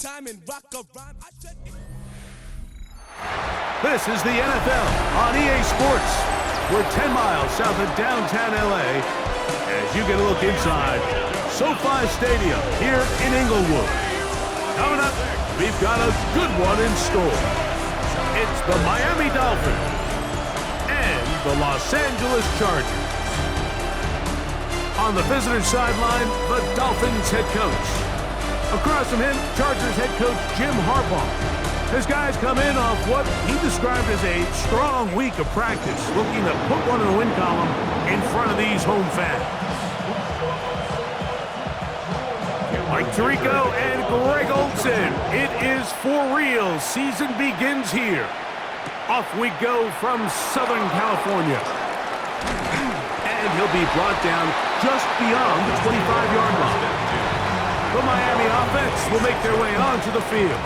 time and rock around. This is the NFL on EA Sports. We're 10 miles south of downtown LA as you get a look inside SoFi Stadium here in Inglewood. Coming up, we've got a good one in store. It's the Miami Dolphins and the Los Angeles Chargers. On the visitor sideline, the Dolphins head coach. Across from him, Chargers head coach Jim Harbaugh. His guys come in off what he described as a strong week of practice, looking to put one in the win column in front of these home fans. Mike Tirico and Greg Olsen. It is for real. Season begins here. Off we go from Southern California. And he'll be brought down just beyond the 25-yard line. The Miami offense will make their way onto the field.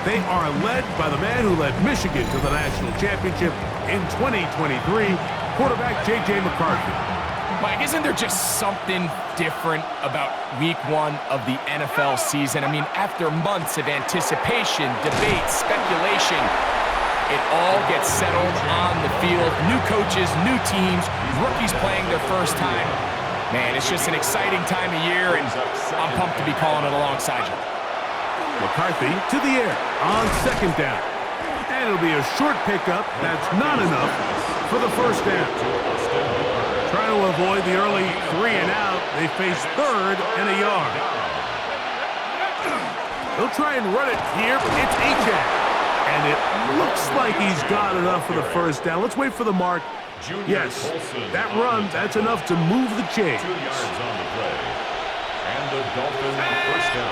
They are led by the man who led Michigan to the national championship in 2023, quarterback J.J. McCarthy. Mike, isn't there just something different about week one of the NFL season? I mean, after months of anticipation, debate, speculation, it all gets settled on the field. New coaches, new teams, rookies playing their first time. Man, it's just an exciting time of year, and I'm pumped to be calling it alongside you. McCarthy to the air on second down. And it'll be a short pickup. That's not enough for the first down. Trying to avoid the early 3 and out. They face third and a yard. He'll try and run it here. It's Achane. And it looks like he's got enough for the first down. Let's wait for the mark. Yes, that run, that's enough to move the chains. 2 yards on the play. And the Dolphins first down.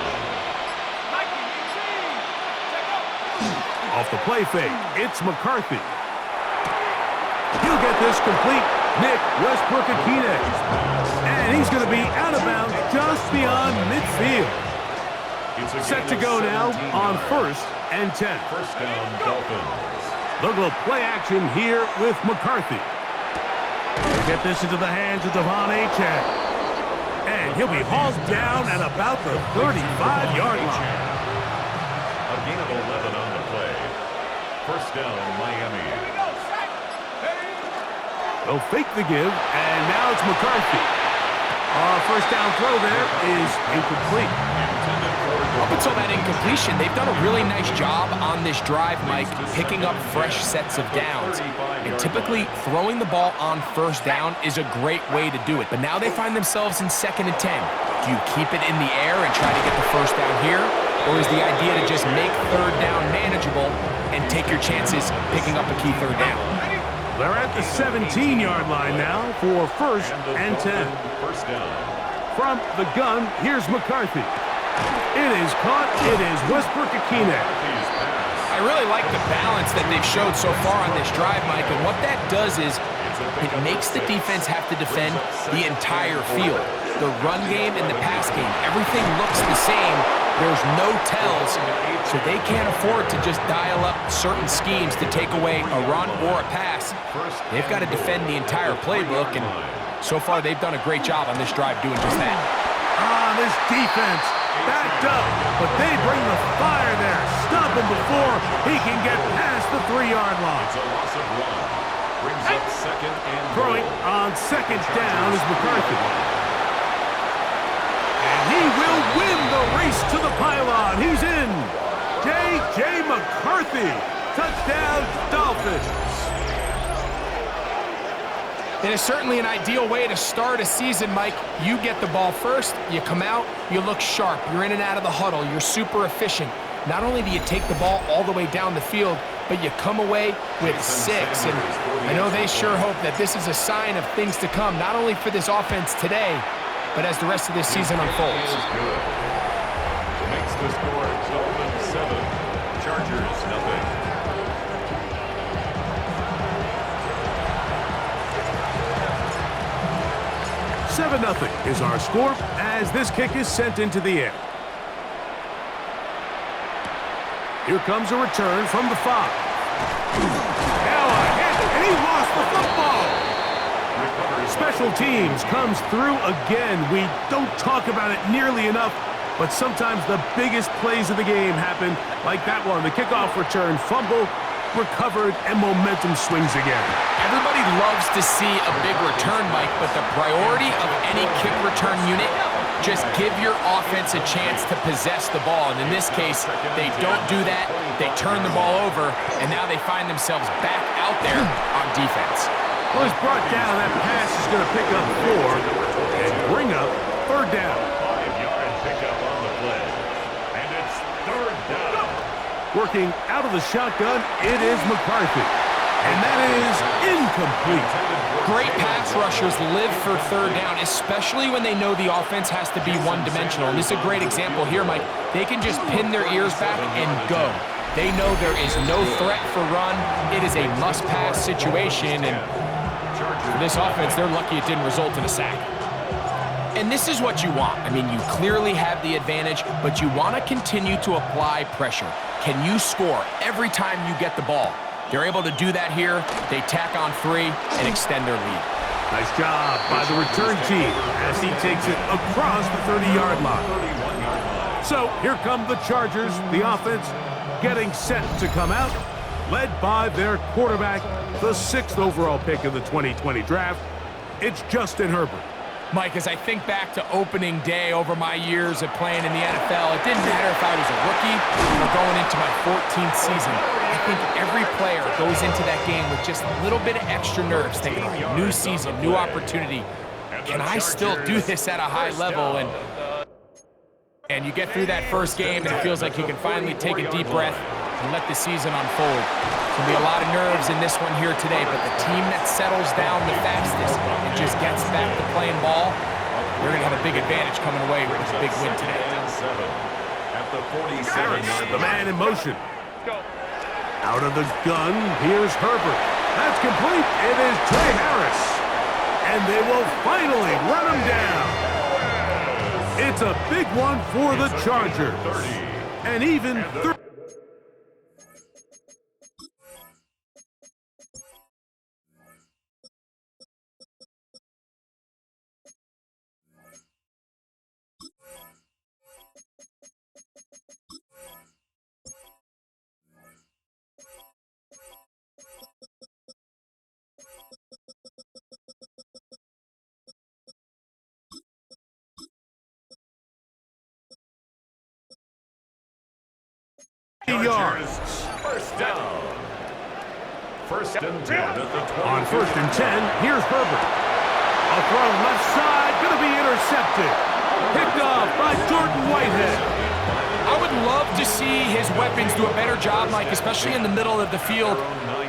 Off the play fake, it's McCarthy. He'll get this complete. Nick Westbrook-Akine. And he's going to be out of bounds just beyond midfield. Set to go now on 1st and 10. First down, Dolphins. They'll go play action here with McCarthy. He'll get this into the hands of Devon Achane. And he'll be hauled down at about the 35-yard line. A gain of 11 on the play. First down, Miami. They'll fake the give, and now it's McCarthy. First down throw there is incomplete. Up until that incompletion, they've done a really nice job on this drive, Mike, picking up fresh sets of downs. And typically, throwing the ball on first down is a great way to do it. But now they find themselves in 2nd and 10. Do you keep it in the air and try to get the first down here? Or is the idea to just make third down manageable and take your chances picking up a key third down? They're at the 17-yard line now for 1st and 10. First down. From the gun, here's McCarthy. It is caught. It is Westbrook-Akine. I really like the balance that they've showed so far on this drive, Mike, and what that does is it makes the defense have to defend the entire field. The run game and the pass game, everything looks the same. There's no tells, so they can't afford to just dial up certain schemes to take away a run or a pass. They've got to defend the entire playbook, and so far they've done a great job on this drive doing just that. This defense backed up, but they bring the fire there. Stop him before he can get past the 3-yard line. It's a loss of 1. Brings up 2nd and Throwing on 2nd down is McCarthy. And he will win the race to the pylon. He's in. J.J. McCarthy. Touchdown, Dolphins. It is certainly an ideal way to start a season, Mike. You get the ball first, you come out, you look sharp, you're in and out of the huddle, you're super efficient. Not only do you take the ball all the way down the field, but you come away with 6. And I know they sure hope that this is a sign of things to come, not only for this offense today, but as the rest of this season unfolds. Makes the score Dolphins 7, Chargers nothing. 7-0 is our score as this kick is sent into the air. Here comes a return from the 5. Now a hit, and he lost the football. Special teams comes through again. We don't talk about it nearly enough, But sometimes the biggest plays of the game happen like that one. The kickoff return, fumble, recovered, and momentum swings again. Everybody loves to see a big return, Mike, but the priority of any kick return unit, just give your offense a chance to possess the ball. And in this case, they don't do that. They turn the ball over, and now they find themselves back out there on defense. Well, it's brought down. That pass is going to pick up 4 and bring up third down. 5-yard pickup on the play. And it's third down. Working out of the shotgun, it is McCarthy. And that is incomplete. Great pass rushers live for third down, especially when they know the offense has to be one-dimensional. And this is a great example here, Mike. They can just pin their ears back and go. They know there is no threat for run. It is a must-pass situation, and for this offense, they're lucky it didn't result in a sack. And this is what you want. I mean, you clearly have the advantage, but you want to continue to apply pressure. Can you score every time you get the ball? They're able to do that here. They tack on 3 and extend their lead. Nice job by the return team as he takes it across the 30-yard line. So here come the Chargers, the offense getting set to come out, led by their quarterback, the 6th overall pick of the 2020 draft. It's Justin Herbert. Mike, as I think back to opening day over my years of playing in the NFL, it didn't matter if I was a rookie or going into my 14th season. I think every player goes into that game with just a little bit of extra nerves, thinking, all right, new season, new opportunity. Can I still do this at a high level? And you get through that first game, and it feels like you can finally take a deep breath and let the season unfold. There'll be a lot of nerves in this one here today, but the team that settles down the fastest and just gets back to playing ball, they're going to have a big advantage coming away with a big win today. At the 47. Harris, the man in motion. Out of the gun, here's Herbert. That's complete. It is Trey Harris. And they will finally run him down. It's a big one for the Chargers. And even 30. Yards. First down. First and 10 at the 20. On first and 10, here's Herbert. A throw left side, going to be intercepted. Picked off by Jordan Whitehead. I would love to see his weapons do a better job, Mike, especially in the middle of the field,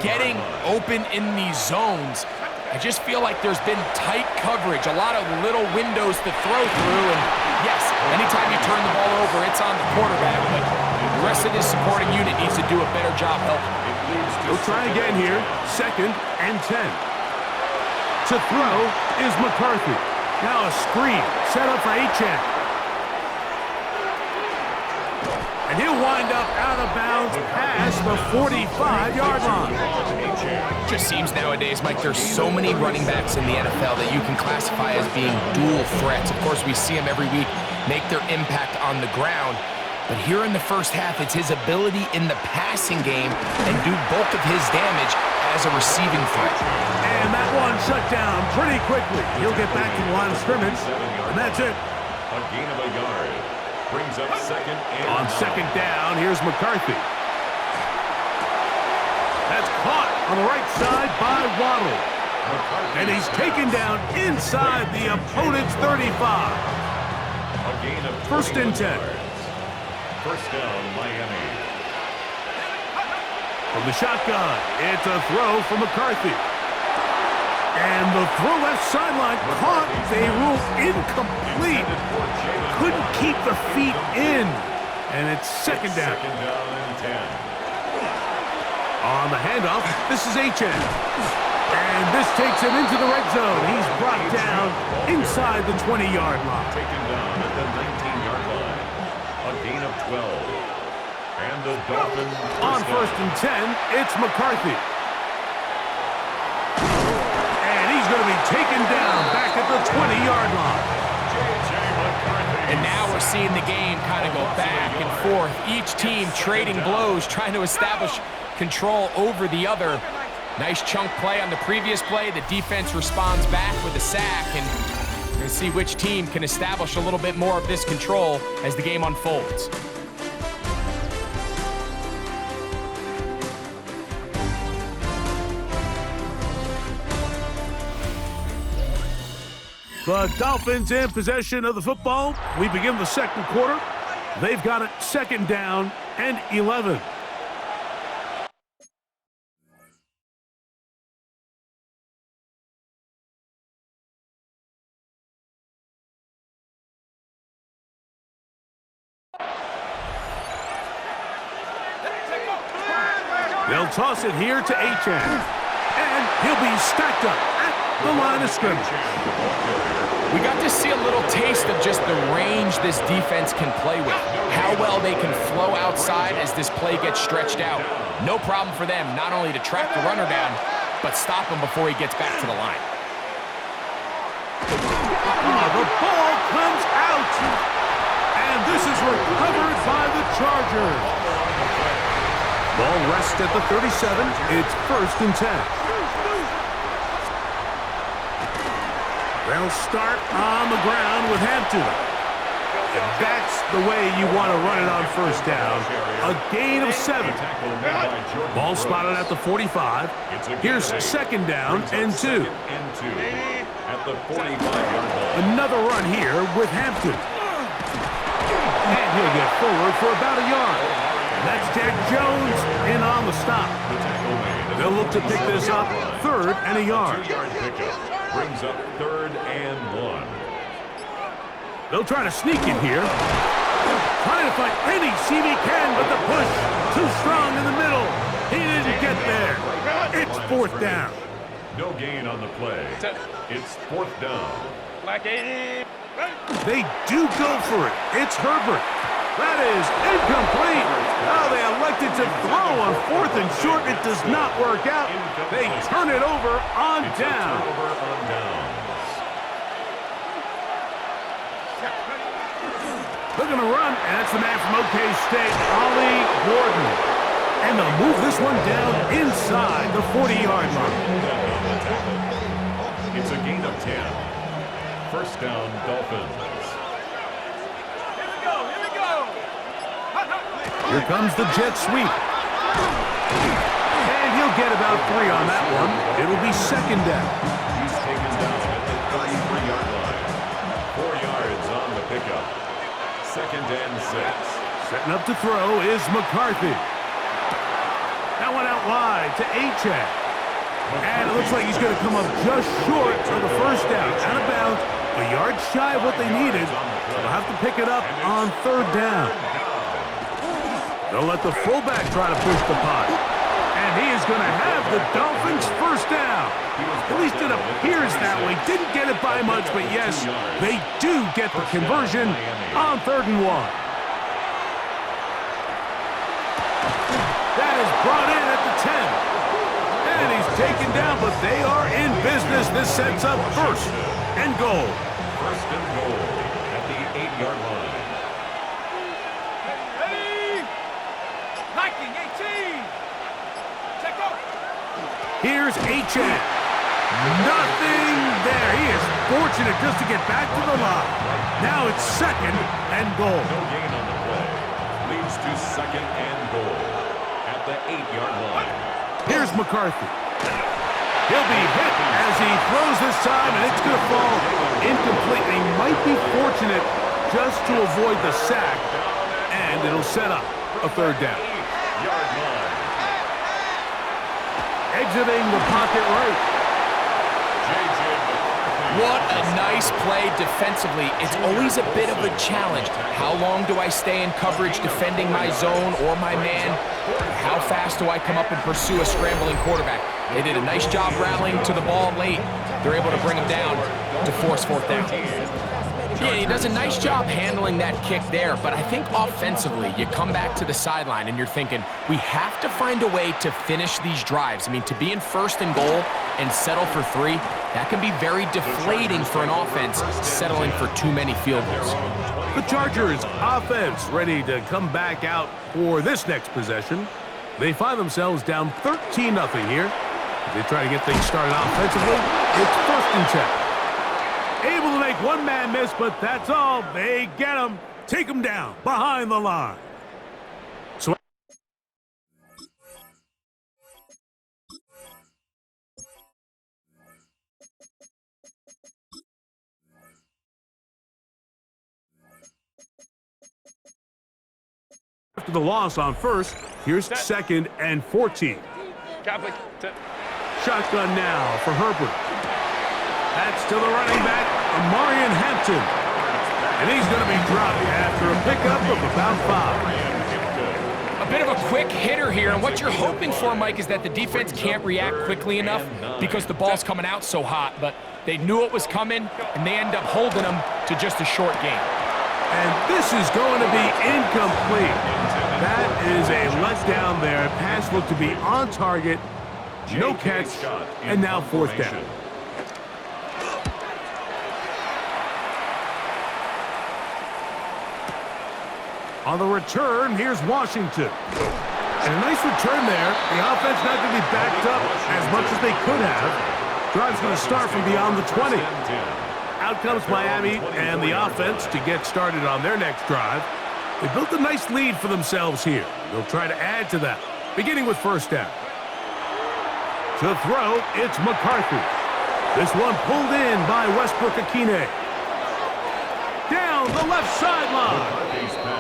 getting open in these zones. I just feel like there's been tight coverage, a lot of little windows to throw through, and yes, anytime you turn the ball over, it's on the quarterback, but the rest of this supporting unit needs to do a better job helping. We'll try again here, second and 10. To throw is McCarthy. Now a screen set up for Achane. And he'll wind up out of bounds past the 45-yard line. Just seems nowadays, Mike, there's so many running backs in the NFL that you can classify as being dual threats. Of course, we see them every week make their impact on the ground. But here in the first half, it's his ability in the passing game and do bulk of his damage as a receiving threat. And that one shut down pretty quickly. He'll get back to the line of scrimmage, and that's it. A gain of a yard. Brings up second and On 9. second down, here's McCarthy. That's caught on the right side by Waddle. And he's taken down inside the opponent's 35. A gain of First and 10. yards. First down, Miami. From the shotgun, it's a throw from McCarthy. And the throw left sideline caught. They rule incomplete. Couldn't keep the feet in. And it's second down. Second down and 10. On the handoff, this is Achane. And this takes him into the red zone. He's brought down inside the 20-yard line. Taken down at the 19-yard line. A gain of 12. And the Dolphins On first and 10, it's McCarthy. And he's going to be taken down back at the 20-yard line. J.J. McCarthy. And now we're seeing the game kind of go back and forth. Each team trading blows, trying to establish control over the other. Nice chunk play on the previous play. The defense responds back with a sack, and we're going to see which team can establish a little bit more of this control as the game unfolds. The Dolphins in possession of the football. We begin the second quarter. They've got it second down and 11. They'll toss it here to Achane. And he'll be stacked up at the line of scrimmage. We got to see a little taste of just the range this defense can play with. How well they can flow outside as this play gets stretched out. No problem for them not only to track the runner down, but stop him before he gets back to the line. The ball comes out. And this is recovered by the Chargers. Ball rests at the 37. It's 1st and 10. They'll start on the ground with Hampton. And that's the way you want to run it on 1st down. A gain of 7. Ball spotted at the 45. Here's 2nd down and 2. At the 45-yard line. Another run here with Hampton. And he'll get forward for about a yard. That's Jack Jones in on the stop. They'll look to pick this up 3rd and a yard. 2-yard pickup brings up 3rd and 1. They'll try to sneak in here. Trying to find any seam he can, but the push too strong in the middle. He didn't get there. It's 4th down. No gain on the play. It's 4th down. They do go for it. It's Herbert. That is incomplete. Oh, they elected to throw on 4th and short. It does not work out. They turn it over on down. They're going to run, and that's the man from OK State, Ollie Gordon. And they'll move this one down inside the 40-yard line. It's a gain of 10. 1st down, Dolphins. Here comes the jet sweep. And he'll get about 3 on that one. It'll be 2nd down. He's taken down at the 33-yard line. 4 yards on the pickup. 2nd and 6. Setting up to throw is McCarthy. That one out wide to Achane. And it looks like he's going to come up just short of the 1st down. Out of bounds, a yard shy of what they needed. They'll have to pick it up on 3rd down. They'll let the fullback try to push the pot. And he is going to have the Dolphins' 1st down. At least it appears that way. Didn't get it by much, but yes, they do get the conversion on 3rd and 1. That is brought in at the 10. And he's taken down, but they are in business. This sets up 1st and goal. 1st and goal at the 8-yard line. Here's Achane. Nothing there. He is fortunate just to get back to the line. Now it's 2nd and goal. No gain on the play. Leads to 2nd and goal at the 8-yard line. Here's McCarthy. He'll be hit as he throws this time, and it's going to fall incomplete. He might be fortunate just to avoid the sack, and it'll set up a 3rd down. 8-yard line. Exiting the pocket right. What a nice play defensively. It's always a bit of a challenge. How long do I stay in coverage defending my zone or my man? How fast do I come up and pursue a scrambling quarterback? They did a nice job rallying to the ball late. They're able to bring him down to force 4th down. Yeah, he does a nice job handling that kick there, but I think offensively, you come back to the sideline and you're thinking, we have to find a way to finish these drives. I mean, to be in 1st and goal and settle for 3, that can be very deflating for an offense settling for too many field goals. The Chargers offense ready to come back out for this next possession. They find themselves down 13-0 here. As they try to get things started offensively, it's 1st and 10. Able to make one man miss, but that's all. They get him. Take him down behind the line. So after the loss on 1st, here's 2nd and 14. Shotgun now for Herbert. That's to the running back, Amarian Hampton. And he's going to be dropped after a pickup of about 5. A bit of a quick hitter here, and what you're hoping for, Mike, is that the defense can't react quickly enough because the ball's coming out so hot, but they knew it was coming, and they end up holding them to just a short game. And this is going to be incomplete. That is a letdown there. Pass looked to be on target, no catch, and now 4th down. On the return, here's Washington. And a nice return there. The offense not going to be backed up as much as they could have. Drive's going to start from beyond the 20. Out comes Miami and the offense to get started on their next drive. They built a nice lead for themselves here. They'll try to add to that, beginning with 1st down. To throw, it's McCarthy. This one pulled in by Westbrook-Akine. Down the left sideline.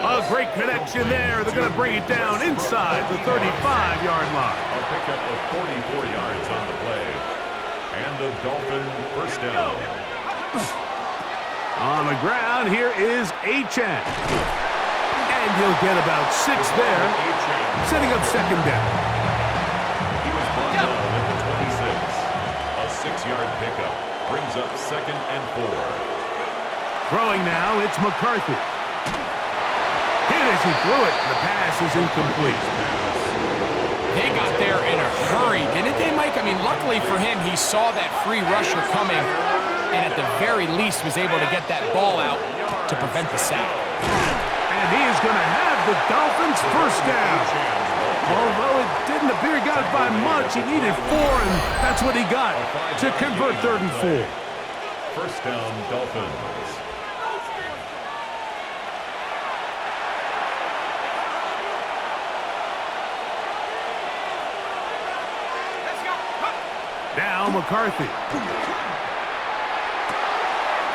A great connection there. They're going to bring it down inside the 35-yard line. A pickup of 44 yards on the play. And the Dolphin 1st down. On the ground, here is Achane. And he'll get about 6 there, setting up 2nd down. He was brought down at the 26. A 6-yard pickup brings up 2nd and 4. Throwing now, it's McCarthy. Hit as he threw it. The pass is incomplete. They got there in a hurry, didn't they, Mike? I mean, luckily for him, he saw that free rusher coming, and at the very least was able to get that ball out to prevent the sack. And he is going to have the Dolphins 1st down. Although it didn't appear he got it by much, he needed 4, and that's what he got to convert 3rd and 4. 1st down, Dolphins. Now McCarthy.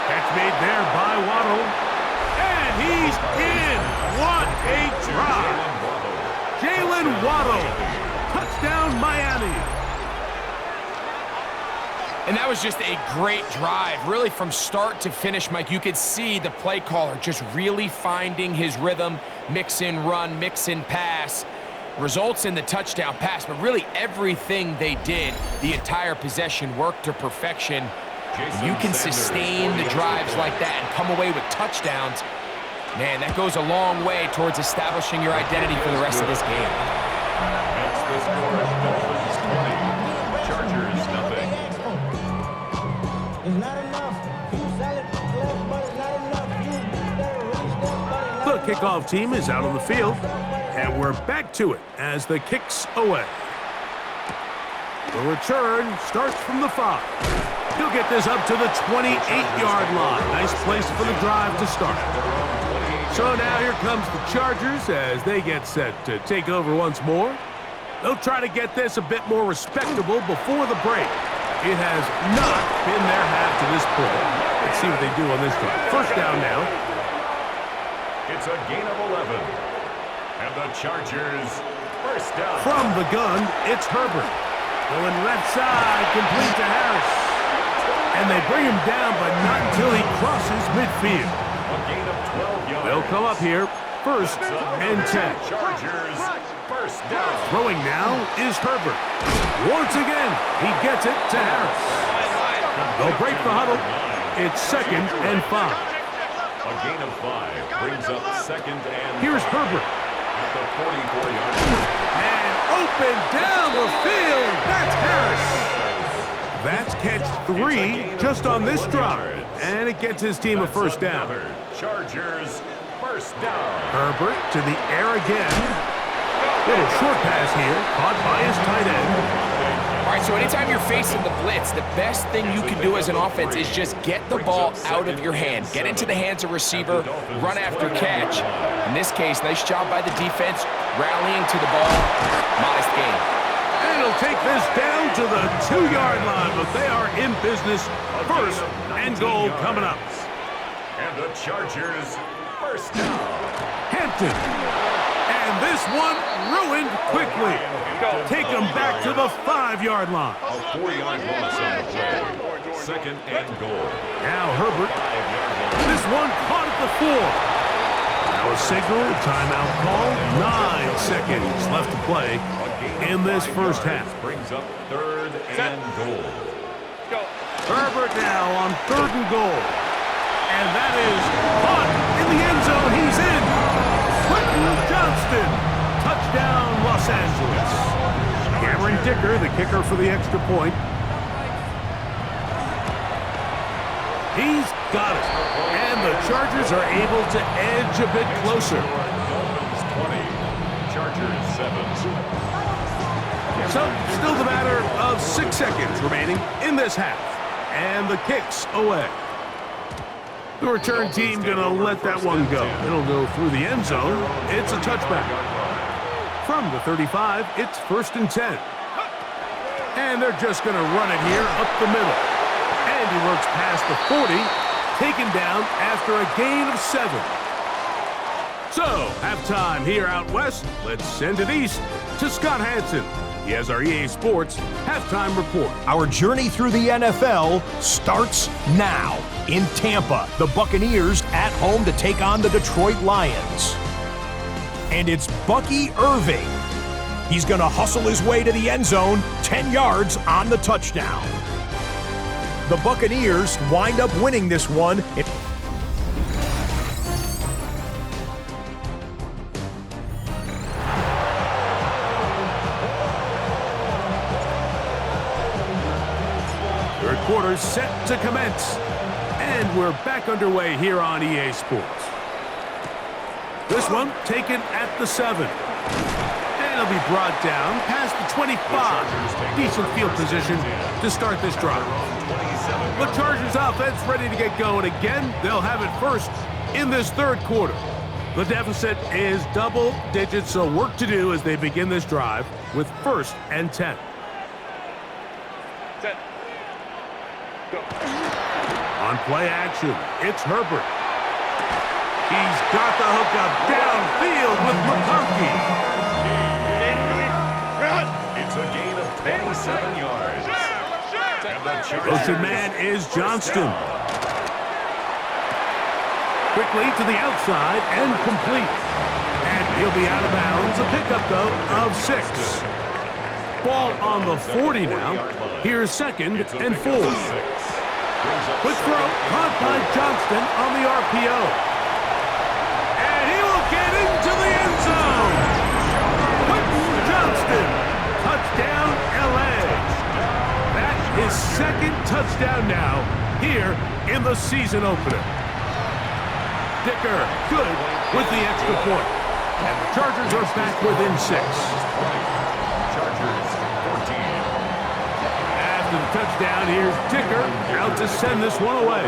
Catch made there by Waddle. And he's in. What a drive. Jalen Waddle. Touchdown, Miami. And that was just a great drive. Really from start to finish, Mike, you could see the play caller just really finding his rhythm. Mix in run, mix in pass. Results in the touchdown pass, but really everything they did, the entire possession worked to perfection. You can sustain the drives like that and come away with touchdowns. Man, that goes a long way towards establishing your identity for the rest of this game. That's the score. Dolphins 20, Chargers nothing. It's not enough. You sell it, but it's not enough. You better release that body. The kickoff team is out on the field. And we're back to it as the kick's away. The return starts from the 5. He'll get this up to the 28-yard line. Nice place for the drive to start. So now here comes the Chargers as they get set to take over once more. They'll try to get this a bit more respectable before the break. It has not been their half to this point. Let's see what they do on this drive. 1st down now. It's a gain of 11. And the Chargers 1st down. From the gun, it's Herbert. Going left side, complete to Harris. And they bring him down, but not until he crosses midfield. A gain of 12 yards. They'll come up here 1st and 10. Chargers 1st down. Throwing now is Herbert. Once again, he gets it to Harris. They'll break the huddle. It's 2nd and 5. A gain of 5 brings up 2nd and 5. Here's Herbert. At the 44-yard line. And open down the field. That's Harris. That's catch 3 just on this drive. And it gets his team a 1st down. Chargers First down. Herbert to the air again. Little short pass here, caught by his tight end. All right, so anytime you're facing the blitz, the best thing you can do as an offense is just get the ball out of your hand. Get into the hands of receiver, run after catch. In this case, nice job by the defense, rallying to the ball. Modest gain. And it'll take this down to the 2-yard line, but they are in business. First and goal coming up. And the Chargers, first down. Hampton. And this one ruined quickly. Take them back to the 5-yard line. A 4-yard loss on the play. Second and goal. Now Herbert. This one caught at the 4. Now a signal, timeout call. 9 seconds left to play in this first half. Brings up third and goal. Herbert now on 3rd and goal. And that is caught in the end zone. He's in. Johnston, touchdown Los Angeles. Cameron Dicker, the kicker for the extra point. He's got it. And the Chargers are able to edge a bit closer. Dolphins 20, Chargers 7. So, still the matter of 6 seconds remaining in this half. And the kick's away. The return team gonna let that one go. It'll go through the end zone. It's a touchback. From the 35, it's 1st and 10. And they're just gonna run it here up the middle. And he works past the 40, taken down after a gain of 7. So, halftime here out west. Let's send it east to Scott Hansen. He has our EA Sports halftime report. Our journey through the NFL starts now. In Tampa, the Buccaneers at home to take on the Detroit Lions. And it's Bucky Irving. He's going to hustle his way to the end zone, 10 yards on the touchdown. The Buccaneers wind up winning this one. Third quarter set to commence. And we're back underway here on EA Sports. This one taken at the 7. And it'll be brought down past the 25. Decent field position to start this drive. The Chargers offense ready to get going again. They'll have it first in this third quarter. The deficit is double digits, so work to do as they begin this drive with 1st and 10. On play action, it's Herbert. He's got the hookup downfield with McConkey. It's a gain of 27 yards. Motion man is Johnston. Quickly to the outside and complete. And he'll be out of bounds. A pickup, though, of 6. Ball on the 40 now. Here's 2nd and 4. Quick throw, caught by Johnston on the RPO. And he will get into the end zone. Quick Johnston, touchdown LA. That's his 2nd touchdown now here in the season opener. Dicker, good with the extra point. And the Chargers are back within 6. Chargers 14. After the touchdown, here's Dicker out to send this one away.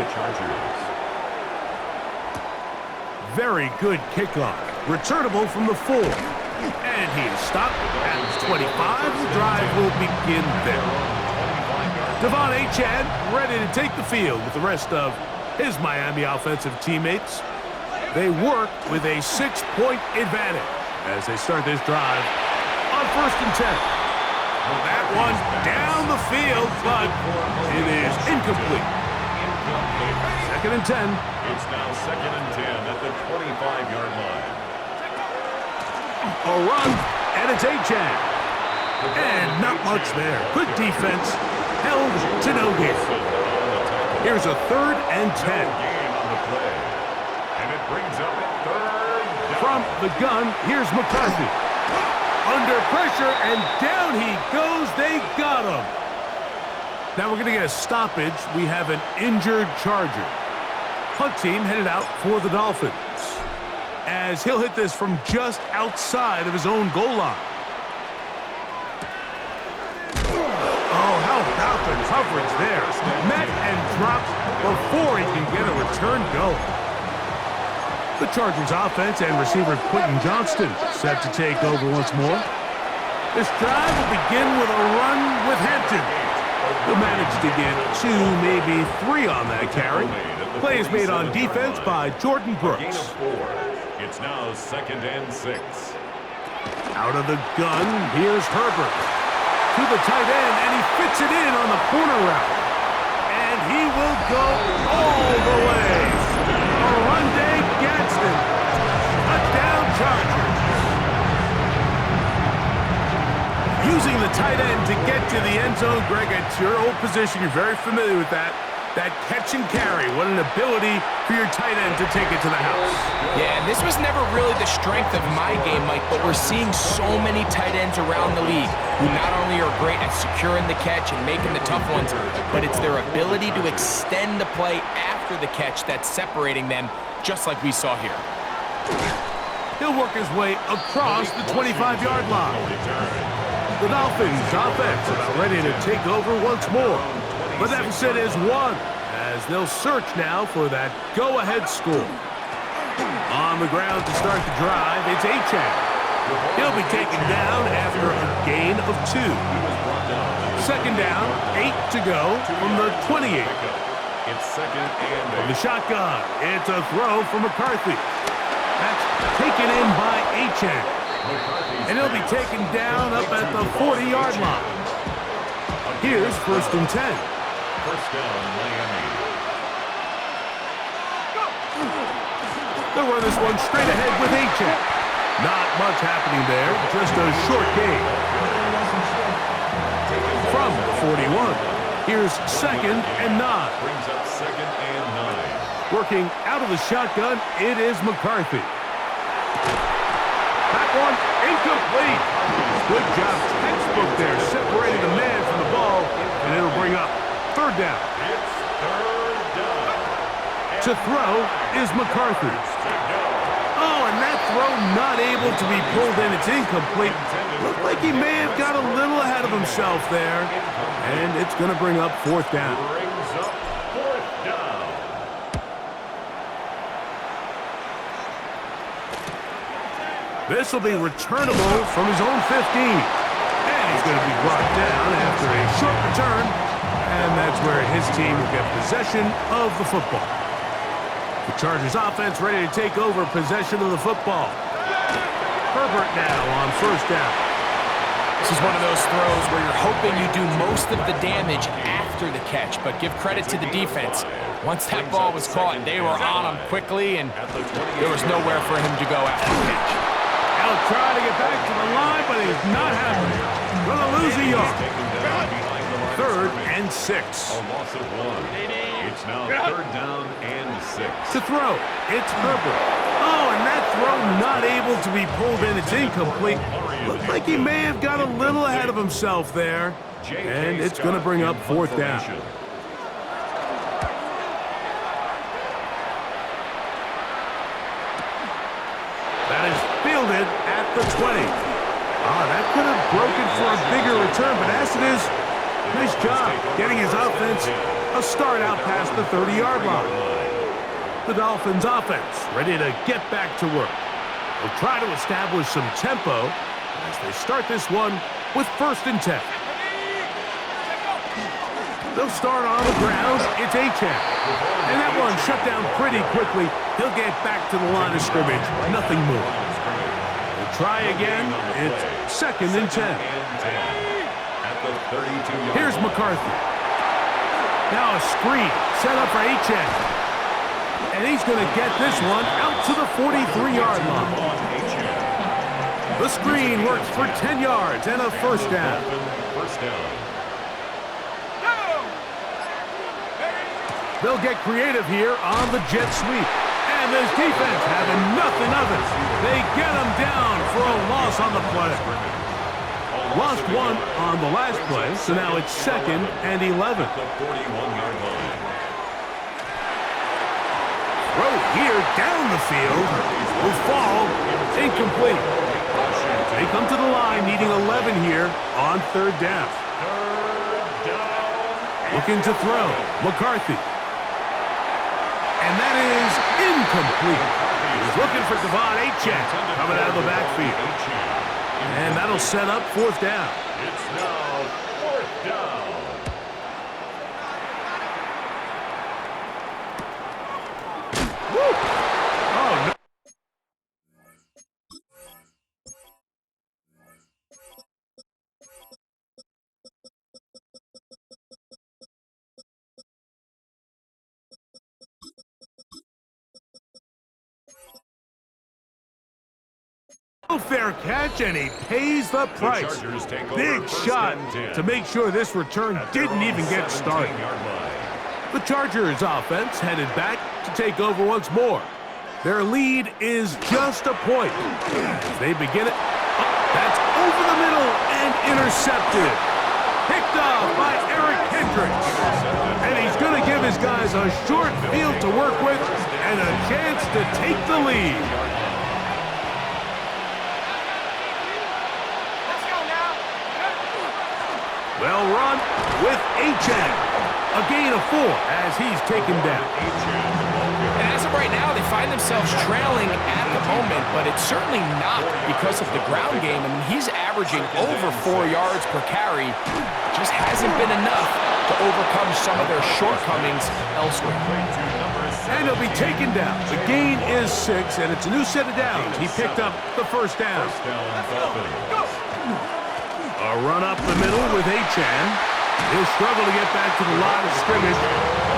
Very good kickoff. Returnable from the 4. And he is stopped at his 25. The drive will begin there. Devon Achane ready to take the field with the rest of his Miami offensive teammates. They work with a 6-point advantage as they start this drive on 1st and 10. That one down the field, but it is incomplete. 2nd and 10. It's now 2nd and 10 at the 25-yard line. A run, and it's Achane. And not much there. Good defense, held to no gain. Here's a 3rd and 10. And it brings up 3rd down. From the gun, here's McCarthy. Under pressure, and down he goes. They got him. Now we're going to get a stoppage. We have an injured Charger. Punt team headed out for the Dolphins. as he'll hit this from just outside of his own goal line. Oh, how about the coverage there? Met and dropped before he can get a return going. The Chargers offense and receiver Quentin Johnston set to take over once more. This drive will begin with a run with Hampton. He'll manage to get 2, maybe 3 on that carry. Play is made on defense by Jordan Brooks. It's now 2nd and 6. Out of the gun, here's Herbert. To the tight end, and he fits it in on the corner route. And he will go all the way. A run-day Gadsden. Touchdown Chargers. Using the tight end to get to the end zone, Greg, it's your old position. You're very familiar with that. That catch and carry. What an ability for your tight end to take it to the house. Yeah, and this was never really the strength of my game, Mike, but we're seeing so many tight ends around the league who not only are great at securing the catch and making the tough ones, but it's their ability to extend the play after the catch that's separating them, just like we saw here. He'll work his way across the 25-yard line. The Dolphins offense is ready to take over once more. The deficit is 1, as they'll search now for that go-ahead score. On the ground to start the drive, it's Achane. He'll be taken down after a gain of 2. 2nd down, 8 to go from the 28. It's 2nd and 8. From the shotgun, it's a throw for McCarthy. That's taken in by Achane. And he'll be taken down up at the 40-yard line. Here's 1st and 10. 1st down, Miami. They'll run this one straight ahead with Achane. Not much happening there, just a short gain. From the 41, here's 2nd and 9. Brings up 2nd and 9. Working out of the shotgun, it is McCarthy. That one incomplete. Good job, textbook there, separating the man from the ball, and it'll bring up 3rd down. It's 3rd down. To throw is McCarthy. Oh, and that throw not able to be pulled in. It's incomplete. Looked like he may have got a little ahead of himself there, and it's going to bring up 4th down. Brings up 4th down. This will be returnable from his own 15. And he's going to be brought down after a short return. And that's where his team will get possession of the football. The Chargers offense ready to take over possession of the football. Herbert now on 1st down. This is one of those throws where you're hoping you do most of the damage after the catch, but give credit to the defense. Once that ball was caught, they were on him quickly, and there was nowhere for him to go after the catch. He'll try to get back to the line, but he's not happening. Gonna lose a yard. 3rd and 6. A loss of 1. It's now 3rd down and 6. To throw, it's Herbert. Oh, and that throw not able to be pulled in. It's incomplete. Looks like he may have got a little ahead of himself there. And it's going to bring up 4th down. That is fielded at the 20. Ah, that could have broken for a bigger return, but as it is, nice job getting his offense a start out past the 30-yard line. The Dolphins offense ready to get back to work. They'll try to establish some tempo as they start this one with 1st and 10. They'll start on the ground. It's Achane. And that one shut down pretty quickly. He'll get back to the line of scrimmage. Nothing more. They'll try again. It's 2nd and 10. Here's McCarthy. Now a screen set up for Achane. And he's going to get this one out to the 43-yard line. The screen works for 10 yards and a 1st down. They'll get creative here on the jet sweep. And this defense having nothing of it. They get him down for a loss on the play. Lost 1 on the last play, so now it's 2nd and 11. The 41-yard line. Throw here down the field will fall incomplete. They come to the line needing 11 here on third down. Looking to throw. McCarthy. And that is incomplete. He's looking for Devon Achane coming out of the backfield. And that'll set up fourth down. It's now fourth down. Oh, no. No fair catch, and he pays the price. Chargers take over Big first shot and 10. to make sure this return At their didn't own even get started. 17-yard line. The Chargers offense headed back to take over once more. Their lead is just a point. As they begin it, that's over the middle and intercepted. Picked off by Eric Hendricks. And he's going to give his guys a short field to work with and a chance to take the lead. Well run with Achane. A gain of 4 as he's taken down. And as of right now, they find themselves trailing at the moment, but it's certainly not because of the ground game. I mean, he's averaging over 4 yards per carry. Just hasn't been enough to overcome some of their shortcomings elsewhere. And he'll be taken down. The gain is 6, and it's a new set of downs. He picked up the first down. First down, Dolphins. A run up the middle with Achane. He'll struggle to get back to the line of scrimmage.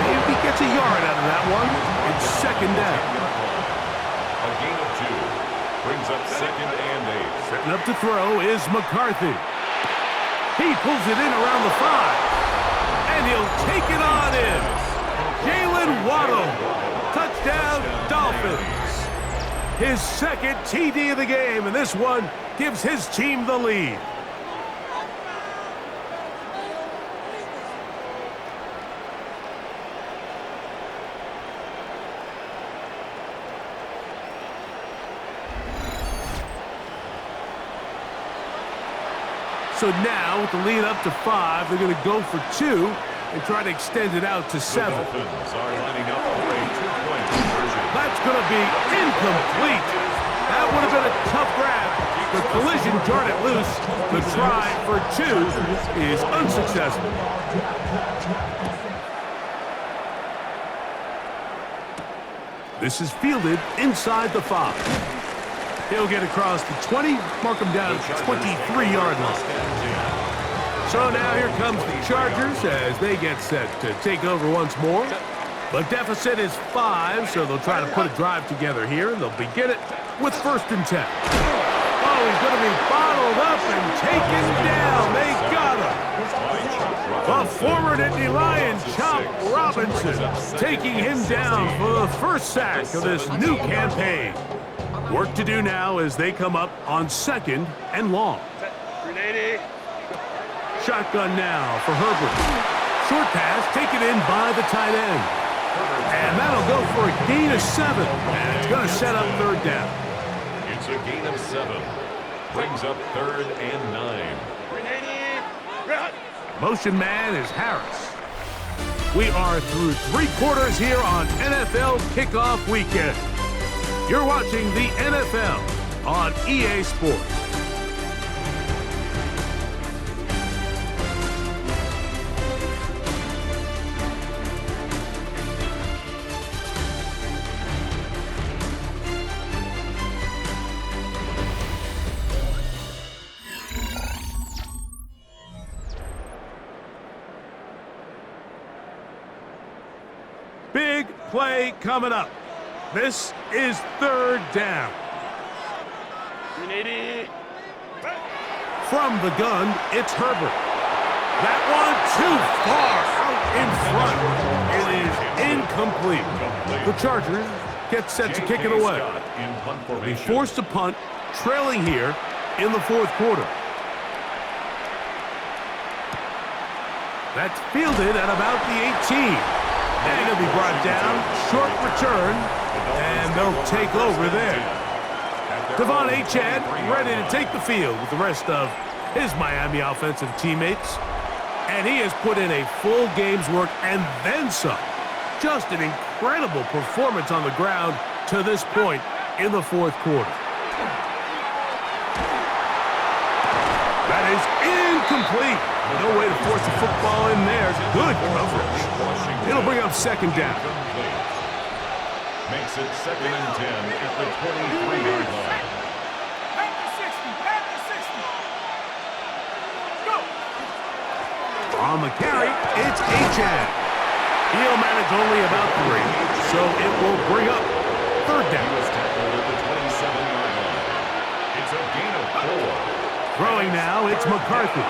Maybe he gets a yard out of that one. It's second down. A gain of 2. Brings up second and 8. Setting up to throw is McCarthy. He pulls it in around the 5. And he'll take it on in. Jalen Waddle. Touchdown, Dolphins. His second TD of the game, and this one gives his team the lead. So now, with the lead up to 5, they're going to go for 2 and try to extend it out to 7. The Phins are lining up for a 2-point conversion. That's going to be incomplete. That would have been a tough grab. The collision jarred it loose. The try for 2 is unsuccessful. This is fielded inside the 5. He'll get across the 20, mark him down at the 23-yard line. So now here comes the Chargers as they get set to take over once more. The deficit is 5, so they'll try to put a drive together here. They'll begin it with first and 10. Oh, he's going to be bottled up and taken down. They got him. The former Nittany Lion, Chop Robinson, taking him down for the first sack of this new campaign. Work to do now as they come up on second and long. Shotgun now for Herbert. Short pass taken in by the tight end. And that'll go for a gain of 7. And it's going to set up third down. It's a gain of 7. Brings up third and 9. Motion man is Harris. We are through 3 quarters here on NFL Kickoff Weekend. You're watching the NFL on EA Sports. Big play coming up. This is third down. From the gun, it's Herbert. That one too far out in front. It is incomplete. The Chargers get set to kick it away. They forced a punt, trailing here in the fourth quarter. That's fielded at about the 18. And it'll be brought down. Short return. And they'll take over there. Devon Achad ready to take the field with the rest of his Miami offensive teammates. And he has put in a full game's work and then some. Just an incredible performance on the ground to this point in the fourth quarter. That is incomplete. No way to force the football in there. Good coverage. It'll bring up second down. Makes it 2nd and 10 at the 23-yard line. On the carry, it's Achad. He'll manage only about 3, so it will bring up third down. He was tackled at the 27-yard line. It's a gain of 4. Throwing now, it's McCarthy.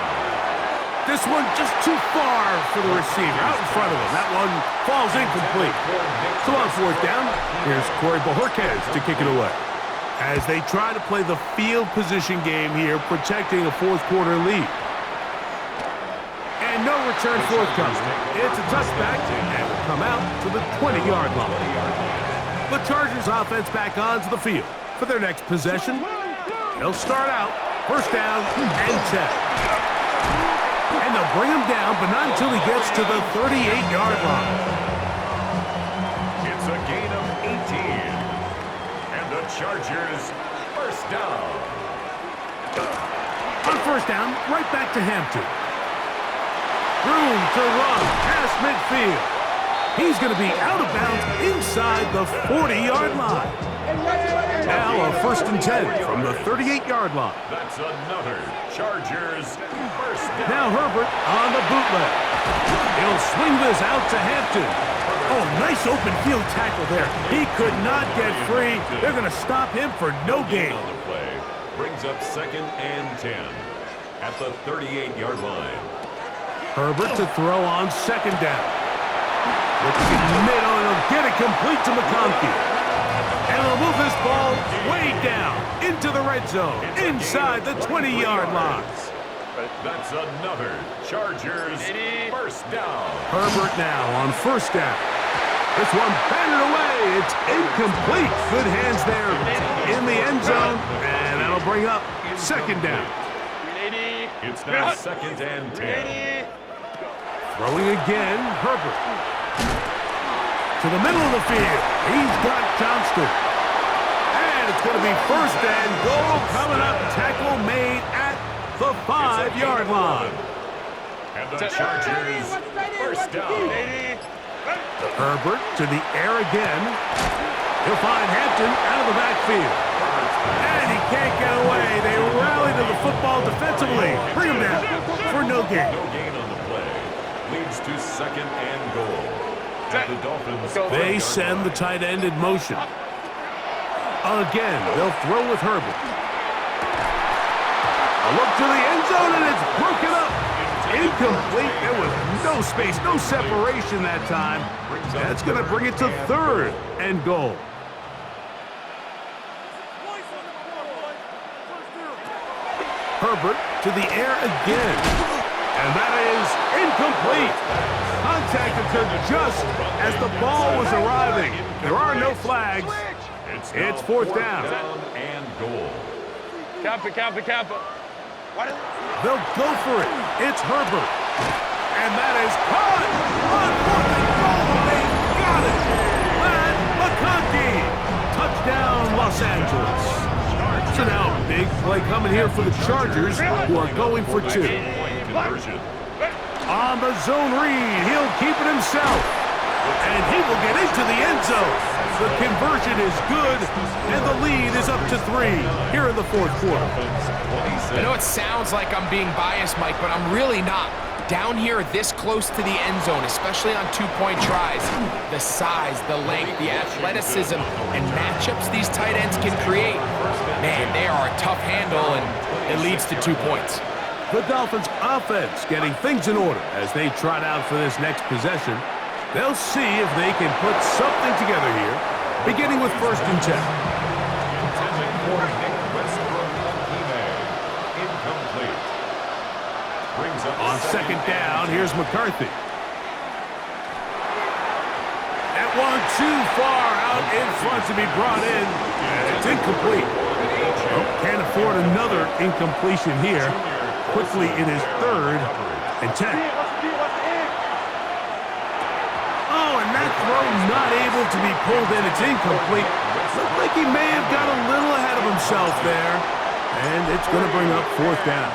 This one just too far for the receiver, out in front of him. That one falls incomplete. So on fourth down, here's Corey Bojorquez to kick it away. As they try to play the field position game here, protecting a fourth quarter lead. And no return forthcoming. It's a touchback and will come out to the 20-yard line. The Chargers offense back onto the field for their next possession. They'll start out first down and 10. And they'll bring him down, but not until he gets to the 38-yard line. It's a gain of 18. And the Chargers first down. On first down, right back to Hampton. Room to run past midfield. He's going to be out of bounds inside the 40-yard line. Now a first and 10 from the 38-yard line. That's another Chargers first down. Now Herbert on the bootleg. He'll swing this out to Hampton. Oh, nice open field tackle there. He could not get free. They're going to stop him for no gain. On the play brings up 2nd and 10 at the 38-yard line. Herbert to throw on second down. Looking in the middle, and he'll get it complete to McConkey. And he'll move this ball way down into the red zone, inside the 20-yard line. That's another Chargers first down. Herbert now on first down. This one batted away. It's incomplete. Good hands there in the end zone, and that'll bring up second down. It's now 2nd and 10. Throwing again, Herbert. To the middle of the field. He's got Johnston. And it's going to be first and goal coming up. Tackle made at the 5-yard line. And the Chargers first down. Herbert to the air again. He'll find Hampton out of the backfield. And he can't get away. They rally to the football defensively. Bring him down for no gain. No gain on the play. Leads to 2nd and goal. And the Dolphins. They send the tight end in motion. Again, they'll throw with Herbert. A look to the end zone, and it's broken up. Incomplete. There was no space, no separation that time. That's going to bring it to 3rd and goal. Herbert to the air again. And that is incomplete. Contact occurred just as the ball was arriving. There are no flags. It's fourth down. And goal. Kappa. They'll go for it. It's Herbert. And that is caught. On fourth and goal. They got it. Matt McConkey. Touchdown, Los Angeles. So now, big play coming here for the Chargers, who are going for 2. Conversion. On the zone read, he'll keep it himself. And he will get into the end zone. The conversion is good, and the lead is up to 3 here in the fourth quarter. I know it sounds like I'm being biased, Mike, but I'm really not. Down here this close to the end zone, especially on two-point tries, the size, the length, the athleticism, and matchups these tight ends can create, man, they are a tough handle, and it leads to 2 points. The Dolphins offense getting things in order as they trot out for this next possession. They'll see if they can put something together here, beginning with first and 10. On second down, here's McCarthy. That That one too far out in front to be brought in. And it's incomplete. Well, can't afford another incompletion here. Quickly, it is 3rd and 10. Oh, and that throw not able to be pulled in. It's incomplete. Looked like he may have got a little ahead of himself there. And it's going to bring up 4th down.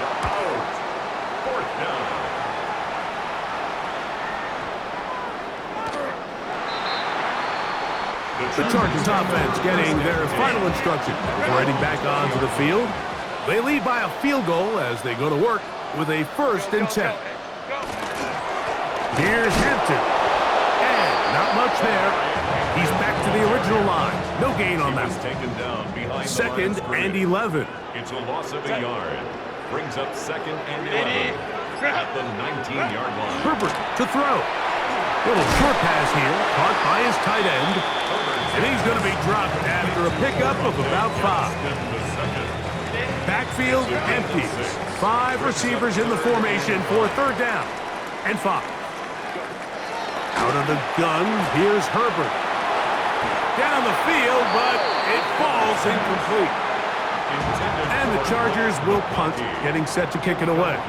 The Chargers offense getting their final instruction before heading back onto the field. They lead by a field goal as they go to work with a 1st and 10. Here's Hampton. And not much there. He's back to the original line. No gain on that. Taken down behind 2nd and 11. It's a loss of a yard. Brings up 2nd and 11 at the 19-yard line. Herbert to throw. Little short pass here, caught by his tight end. And he's going to be dropped after a pickup of about 5. Backfield empty. 5 receivers in the formation for 3rd down and 5. Out of the gun, here's Herbert. Down the field, but it falls incomplete. And the Chargers will punt, getting set to kick it away.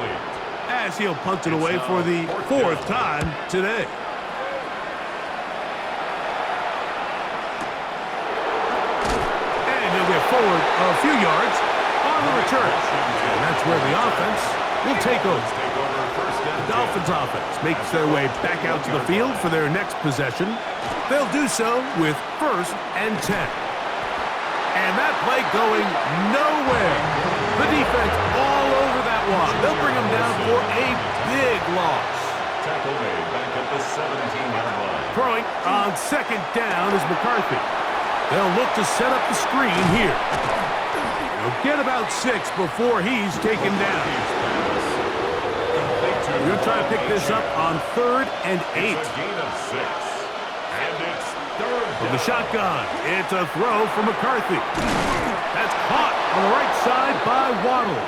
As he'll punt it away for the 4th time today. Forward a few yards on the return. And that's where the offense will take over. The Dolphins offense makes their way back out to the field for their next possession. They'll do so with 1st and 10. And that play going nowhere. The defense all over that one. They'll bring them down for a big loss. Tackle made back at the 17-yard line. Throwing on 2nd down is McCarthy. They'll look to set up the screen here. They'll get about 6 before he's taken down. We're going to try to pick this up on 3rd and 8. Gain of 6. And it's 3rd From the shotgun, it's a throw for McCarthy. That's caught on the right side by Waddle.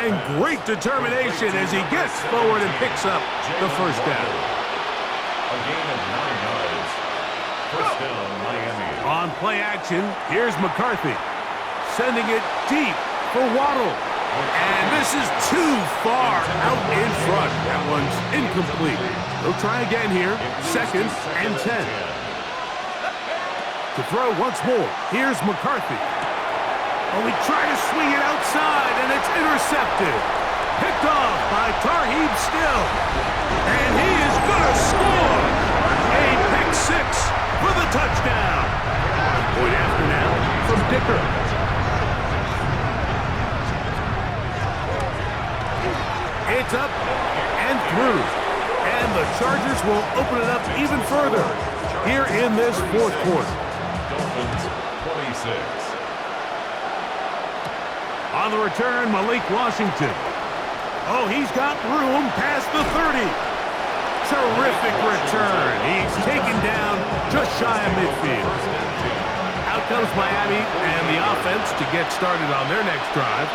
And great determination as he gets forward and picks up the 1st down. A gain of 9 yards. 1st down, Miami. On play action, here's McCarthy. Sending it deep for Waddle. And this is too far out in front. That one's incomplete. They'll try again here. 2nd and 10. To throw once more, here's McCarthy. Oh, he tried to swing it outside, and it's intercepted. Picked off by Tarheeb Still. And he is going to score. A pick 6 for the touchdown. Point after now from Dicker. It's up and through. And the Chargers will open it up even further here in this 4th quarter. Dolphins 26. On the return, Malik Washington. Oh, he's got room past the 30. Terrific return. He's taken down just shy of midfield. Out comes Miami and the offense to get started on their next drive.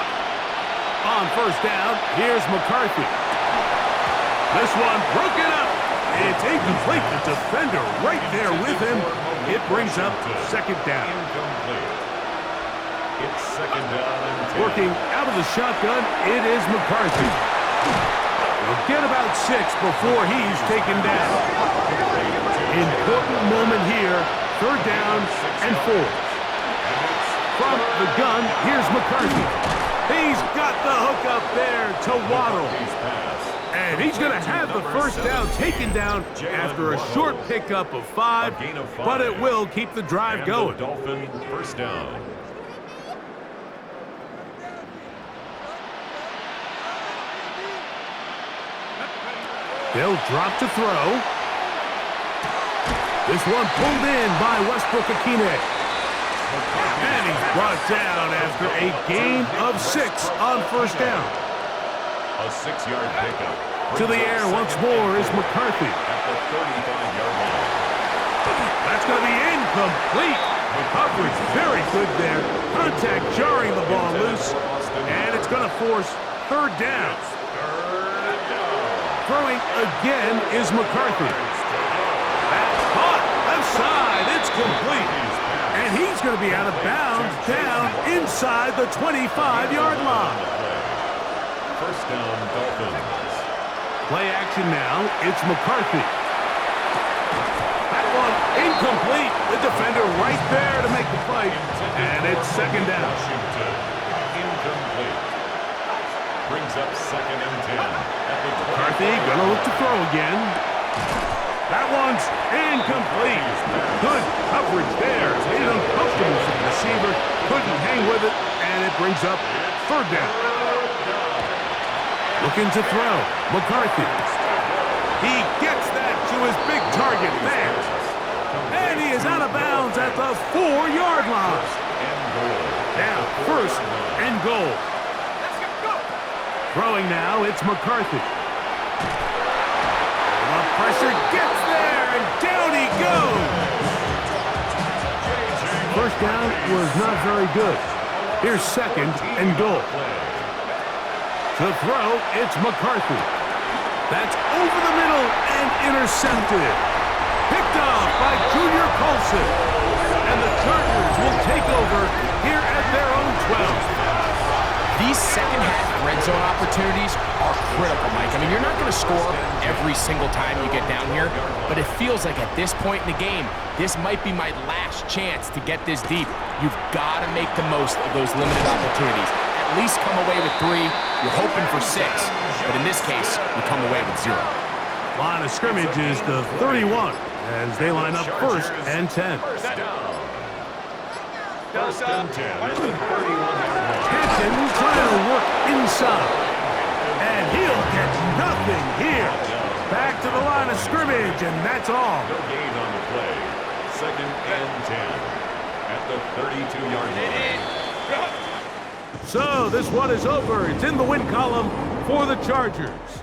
On 1st down, here's McCarthy. This one broken up. It's incomplete. The defender right there with him. It brings up 2nd down. Incomplete. It's 2nd down and 10. Working out of the shotgun, it is McCarthy. He'll get about 6 before he's taken down. Important moment here. 3rd down and 4. From the gun, here's McCarthy. He's got the hook up there to Waddle. And he's going to have the 1st down taken down after a short pickup of 5, but it will keep the drive going. Dolphin 1st down. They'll drop to throw. This one pulled in by Westbrook-Akine. And he's brought down after a gain of 6 on 1st down. A 6-yard pickup. To the air once more is McCarthy. At the 35-yard line. That's going to be incomplete. Coverage very good there. Contact jarring the ball loose. And it's going to force 3rd down. Throwing again is McCarthy. That's caught. A complete. And he's going to be out of bounds down inside the 25-yard line. First down, Dolphins. Play action now. It's McCarthy. That one incomplete. The defender right there to make the play. And it's second down. Washington, incomplete. Brings up second and 10. At the McCarthy going to look to throw again. That one's incomplete. Good coverage there. Made it uncomfortable for the receiver. Couldn't hang with it. And it brings up third down. Looking to throw. McCarthy. He gets that to his big target there. And he is out of bounds at the 4-yard line. Now, first and goal. Throwing now, it's McCarthy. The pressure gets there, and down he goes. First down was not very good. Here's second and goal. To throw, it's McCarthy. That's over the middle and intercepted. Picked off by Junior Colson. And the Chargers will take over here at their own 12. These second-half red zone opportunities are critical, Mike. I mean, you're not going to score every single time you get down here, but it feels like at this point in the game, this might be my last chance to get this deep. You've got to make the most of those limited opportunities. At least come away with 3. You're hoping for 6, but in this case, you come away with 0. Line of scrimmage is the 31 as they line up first and 10. First and 10 at the 31-yard line. Hampton trying to work inside. And he'll get nothing here. Back to the line of scrimmage, and that's all. No gain on the play. Second and 10 at the 32-yard line. So this one is over. It's in the win column for the Chargers.